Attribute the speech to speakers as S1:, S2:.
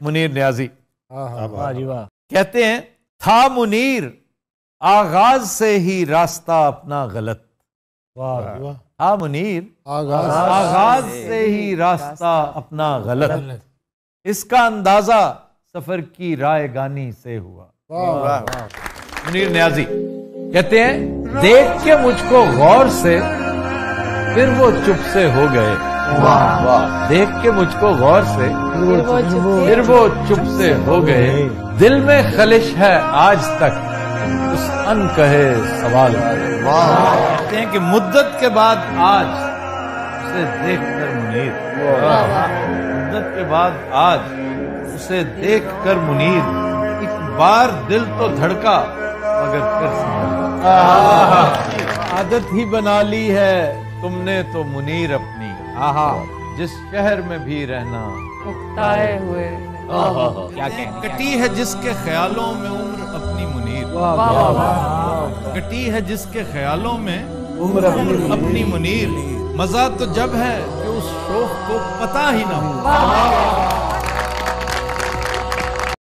S1: منیر نیازی
S2: کہتے ہیں تھا منیر آغاز سے ہی راستہ اپنا غلط. تھا منیر آغاز سے ہی راستہ اپنا غلط. اس کا اندازہ سفر کی رائے گانی سے ہوا.
S1: منیر نیازی
S2: کہتے ہیں دیکھ کے مجھ کو غور سے پھر وہ چپ سے ہو گئے. دیکھ کے مجھ کو غور سے پھر وہ چپ سے ہو گئے. دل میں خلش ہے آج تک اس ان کہے سوال.
S1: کہتے ہیں کہ مدت کے بعد آج اسے دیکھ کر منیر، مدت کے بعد آج اسے دیکھ کر منیر، ایک بار دل تو دھڑکا مگر پھر سنبھلا. عادت ہی بنا لی ہے تم نے تو منیر اپنی، جس شہر میں بھی رہنا
S3: اکتائے ہوئے.
S1: کٹی ہے جس کے خیالوں میں عمر اپنی منیر، کٹی ہے جس کے خیالوں میں عمر اپنی منیر. مزہ تو جب ہے کہ اس شوق کو پتہ ہی نہ ہو.